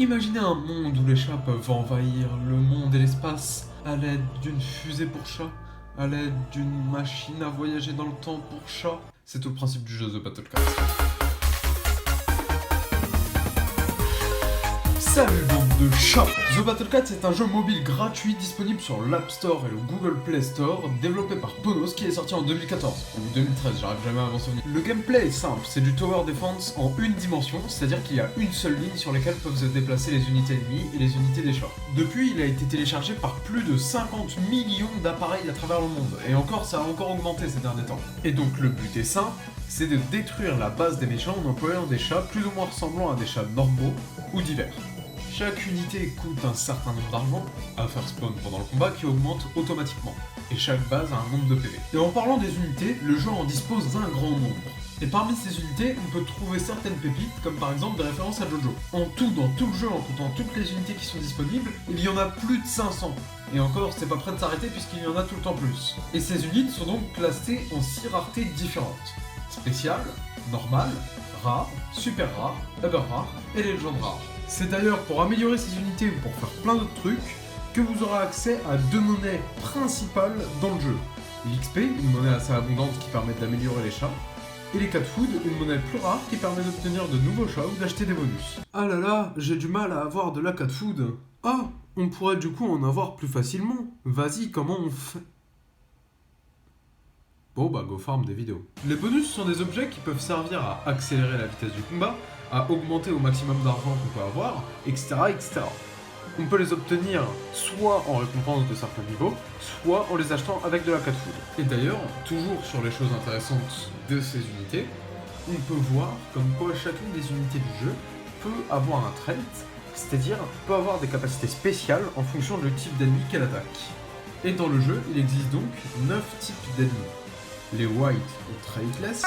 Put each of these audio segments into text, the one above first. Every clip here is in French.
Imaginez un monde où les chats peuvent envahir le monde et l'espace à l'aide d'une fusée pour chat, à l'aide d'une machine à voyager dans le temps pour chat. C'est tout le principe du jeu The Battle Cat. Salut bande de chats! The Battle Cat c'est un jeu mobile gratuit disponible sur l'App Store et le Google Play Store, développé par Ponos qui est sorti en 2014, ou 2013, j'arrive jamais à m'en souvenir. Le gameplay est simple, c'est du Tower Defense en une dimension, c'est-à-dire qu'il y a une seule ligne sur laquelle peuvent se déplacer les unités ennemies et les unités des chats. Depuis, il a été téléchargé par plus de 50 millions d'appareils à travers le monde, et encore ça a encore augmenté ces derniers temps. Et donc le but est simple, c'est de détruire la base des méchants en employant des chats plus ou moins ressemblant à des chats normaux ou divers. Chaque unité coûte un certain nombre d'argent à faire spawn pendant le combat qui augmente automatiquement, et chaque base a un nombre de PV. Et en parlant des unités, le jeu en dispose d'un grand nombre. Et parmi ces unités, on peut trouver certaines pépites, comme par exemple des références à Jojo. En tout, dans tout le jeu, en comptant toutes les unités qui sont disponibles, il y en a plus de 500. Et encore, c'est pas prêt de s'arrêter puisqu'il y en a tout le temps plus. Et ces unités sont donc classées en 6 raretés différentes. Spécial, normal, rare, super rare, uber rare et légende rare. C'est d'ailleurs pour améliorer ces unités ou pour faire plein d'autres trucs que vous aurez accès à 2 monnaies principales dans le jeu. L'XP, une monnaie assez abondante qui permet d'améliorer les chats, et les cat food, une monnaie plus rare qui permet d'obtenir de nouveaux chats ou d'acheter des bonus. Ah là là, j'ai du mal à avoir de la cat food. Ah, on pourrait du coup en avoir plus facilement. Vas-y, comment on fait? Bon bah go farm des vidéos. Les bonus sont des objets qui peuvent servir à accélérer la vitesse du combat, à augmenter au maximum d'argent qu'on peut avoir, etc., etc. On peut les obtenir soit en récompense de certains niveaux, soit en les achetant avec de la cat food. Et d'ailleurs, toujours sur les choses intéressantes de ces unités, on peut voir comme quoi chacune des unités du jeu peut avoir un trait, c'est-à-dire peut avoir des capacités spéciales en fonction du type d'ennemi qu'elle attaque. Et dans le jeu, il existe donc 9 types d'ennemis. Les white ou traitless,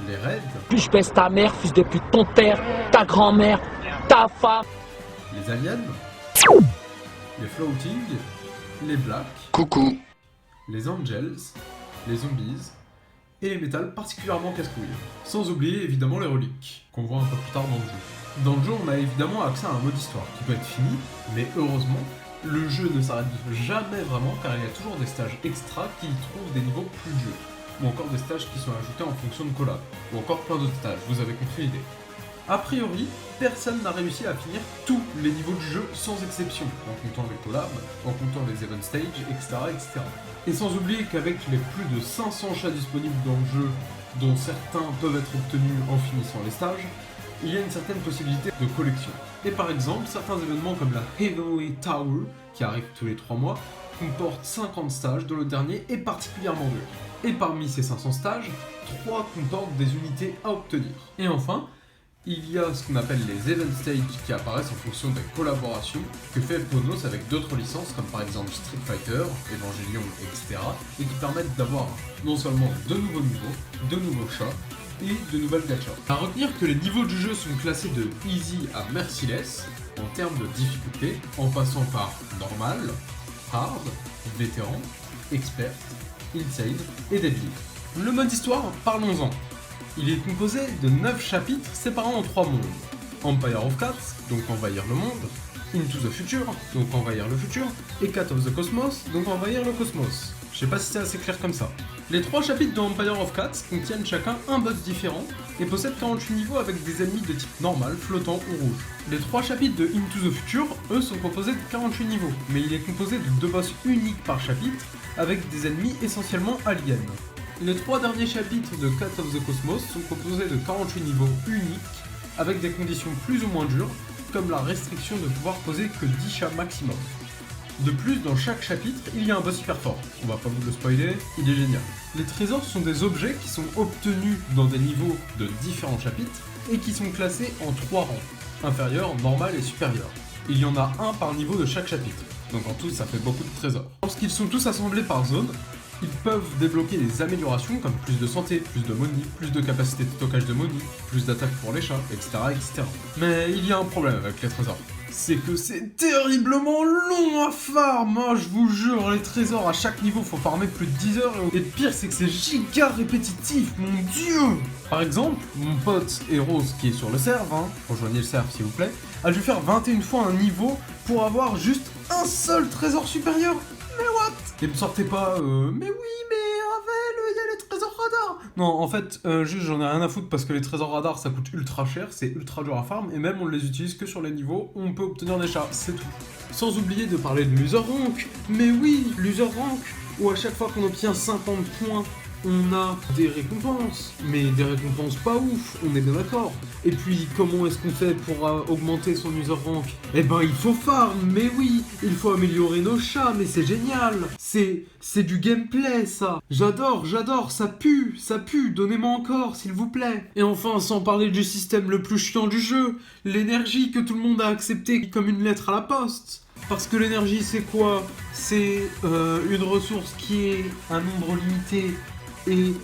les red, Plus je baisse ta mère, fils de pute, ton père, ta grand-mère, ta femme. les aliens, les floating, les black, Coucou. les angels, les zombies et les métals particulièrement casse-couilles. Sans oublier évidemment les reliques, qu'on voit un peu plus tard dans le jeu. Dans le jeu, on a évidemment accès à un mode histoire qui peut être fini, mais heureusement, le jeu ne s'arrête jamais vraiment car il y a toujours des stages extra qui y trouvent des niveaux plus de jeu, ou encore des stages qui sont ajoutés en fonction de collab, ou encore plein d'autres stages, vous avez compris l'idée. A priori, personne n'a réussi à finir tous les niveaux du jeu sans exception, en comptant les collabs, en comptant les event stages, etc. etc. Et sans oublier qu'avec les plus de 500 chats disponibles dans le jeu, dont certains peuvent être obtenus en finissant les stages, il y a une certaine possibilité de collection. Et par exemple, certains événements comme la Heavenly Tower, qui arrive tous les 3 mois, comportent 50 stages dont le dernier est particulièrement dur. Et parmi ces 500 stages, 3 comportent des unités à obtenir. Et enfin, il y a ce qu'on appelle les event stages qui apparaissent en fonction des collaborations que fait Ponos avec d'autres licences comme par exemple Street Fighter, Evangelion, etc. et qui permettent d'avoir non seulement de nouveaux niveaux, de nouveaux chats, et de nouvelles gachas. A retenir que les niveaux du jeu sont classés de easy à merciless en termes de difficulté, en passant par normal, hard, vétéran, expert, insane et deadly. Le mode histoire, parlons-en. Il est composé de 9 chapitres séparant en 3 mondes. Empire of Cats, donc envahir le monde, Into the Future, donc envahir le futur, et Cat of the Cosmos, donc envahir le cosmos. Je sais pas si c'est assez clair comme ça. Les 3 chapitres de Empire of Cats contiennent chacun un boss différent et possèdent 48 niveaux avec des ennemis de type normal, flottant ou rouge. Les 3 chapitres de Into the Future, eux, sont composés de 48 niveaux, mais il est composé de 2 boss uniques par chapitre avec des ennemis essentiellement aliens. Les 3 derniers chapitres de Cat of the Cosmos sont composés de 48 niveaux uniques avec des conditions plus ou moins dures, comme la restriction de pouvoir poser que 10 chats maximum. De plus, dans chaque chapitre, il y a un boss hyper fort. On va pas vous le spoiler, il est génial. Les trésors sont des objets qui sont obtenus dans des niveaux de différents chapitres et qui sont classés en 3 rangs, inférieur, normal et supérieur. Il y en a un par niveau de chaque chapitre, donc en tout ça fait beaucoup de trésors. Lorsqu'ils sont tous assemblés par zone, ils peuvent débloquer des améliorations comme plus de santé, plus de money, plus de capacité de stockage de money, plus d'attaque pour les chats, etc., etc. Mais il y a un problème avec les trésors. c'est que c'est terriblement long à farm, hein, je vous jure, les trésors à chaque niveau faut farmer plus de 10 heures, et le pire c'est que c'est giga répétitif, mon dieu. Par exemple, mon pote Eros qui est sur le serve, hein, rejoignez le serve s'il vous plaît, a dû faire 21 fois un niveau pour avoir juste un seul trésor supérieur. Mais what? Et me sortez pas, mais oui, mais Ravel, il y a les trésors radars. Non, en fait, juste j'en ai rien à foutre parce que les trésors radars ça coûte ultra cher, c'est ultra dur à farm, et même on les utilise que sur les niveaux où on peut obtenir des chats, c'est tout. Sans oublier de parler de l'user rank, mais oui, l'user rank, où à chaque fois qu'on obtient 50 points, on a des récompenses, mais des récompenses pas ouf, on est bien d'accord. Et puis, comment est-ce qu'on fait pour augmenter son user rank? Eh ben, il faut farm, mais oui, il faut améliorer nos chats, mais c'est génial. C'est du gameplay, ça. J'adore, ça pue, donnez-moi encore, s'il vous plaît. Et enfin, sans parler du système le plus chiant du jeu, l'énergie que tout le monde a accepté comme une lettre à la poste. Parce que l'énergie, c'est quoi? C'est une ressource qui est un nombre limité et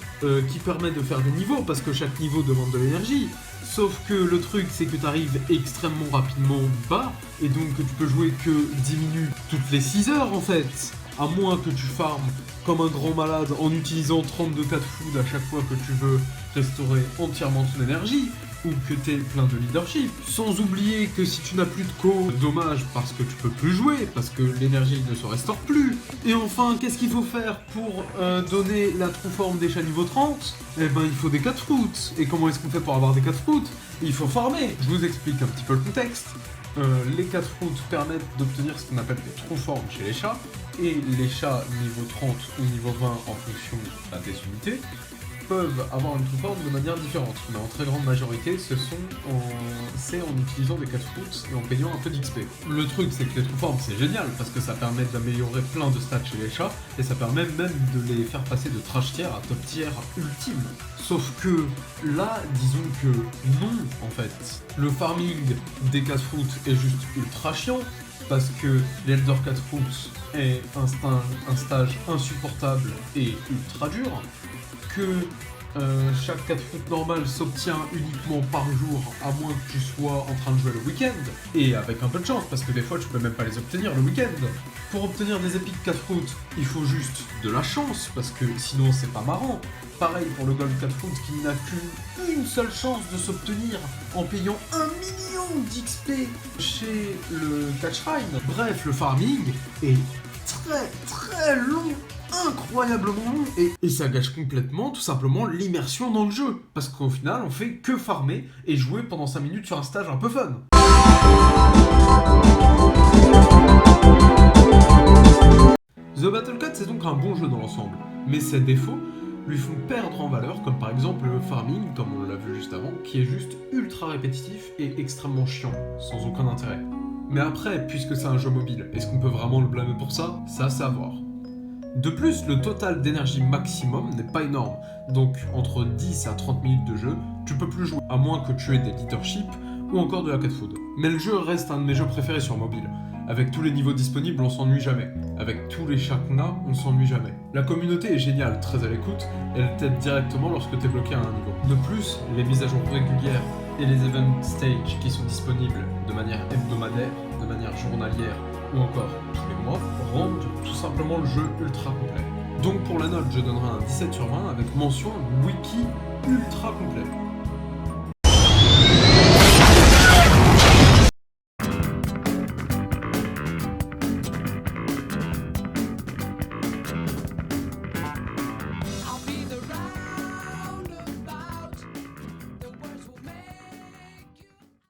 qui permet de faire des niveaux, parce que chaque niveau demande de l'énergie. Sauf que le truc, c'est que tu arrives extrêmement rapidement bas, et donc que tu peux jouer que 10 minutes toutes les 6 heures en fait. À moins que tu farmes comme un grand malade en utilisant 32 cat food à chaque fois que tu veux restaurer entièrement ton énergie, ou que t'es plein de leadership. Sans oublier que si tu n'as plus de co, dommage parce que tu peux plus jouer, parce que l'énergie ne se restaure plus. Et enfin, qu'est-ce qu'il faut faire pour donner la true forme des chats niveau 30? Eh ben, il faut des 4 fruits. Et comment est-ce qu'on fait pour avoir des 4 fruits? Il faut farmer. Je vous explique un petit peu le contexte. Les 4 fruits permettent d'obtenir ce qu'on appelle des true formes chez les chats, et les chats niveau 30 ou niveau 20 en fonction des unités peuvent avoir une true forme de manière différente, mais en très grande majorité c'est en utilisant des 4 fruits et en payant un peu d'XP. Le truc c'est que les true formes c'est génial parce que ça permet d'améliorer plein de stats chez les chats, et ça permet même de les faire passer de trash tier à top tier ultime. Sauf que là, disons que non en fait. Le farming des 4 fruits est juste ultra chiant, parce que l'Elder 4 fruits est un stage insupportable et ultra dur, que chaque 4 fruits normal s'obtient uniquement par jour, à moins que tu sois en train de jouer le week-end, et avec un peu de chance, parce que des fois tu peux même pas les obtenir le week-end. Pour obtenir des épiques 4 fruits, il faut juste de la chance, parce que sinon c'est pas marrant. Pareil pour le Gold 4 fruits qui n'a qu'une seule chance de s'obtenir en payant 1 million d'XP chez le Catch Shrine. Bref, le farming est très long, incroyablement long, et ça gâche complètement tout simplement l'immersion dans le jeu, parce qu'au final on fait que farmer et jouer pendant 5 minutes sur un stage un peu fun. The Battle Cat c'est donc un bon jeu dans l'ensemble, mais ses défauts lui font perdre en valeur, comme par exemple le farming, comme on l'a vu juste avant, qui est juste ultra répétitif et extrêmement chiant, sans aucun intérêt. Mais après, puisque c'est un jeu mobile, est-ce qu'on peut vraiment le blâmer pour ça? Ça, c'est à voir. De plus, le total d'énergie maximum n'est pas énorme, donc entre 10 à 30 minutes de jeu, tu peux plus jouer, à moins que tu aies des leaderships ou encore de la cat food. Mais le jeu reste un de mes jeux préférés sur mobile. Avec tous les niveaux disponibles, on s'ennuie jamais. Avec tous les chats qu'on a, on s'ennuie jamais. La communauté est géniale, très à l'écoute, et elle t'aide directement lorsque t'es bloqué à un niveau. De plus, les mises à jour régulières et les event stages qui sont disponibles de manière hebdomadaire, de manière journalière ou encore tous les mois, rendent tout simplement le jeu ultra complet. Donc pour la note, je donnerai un 17 sur 20 avec mention wiki ultra complet.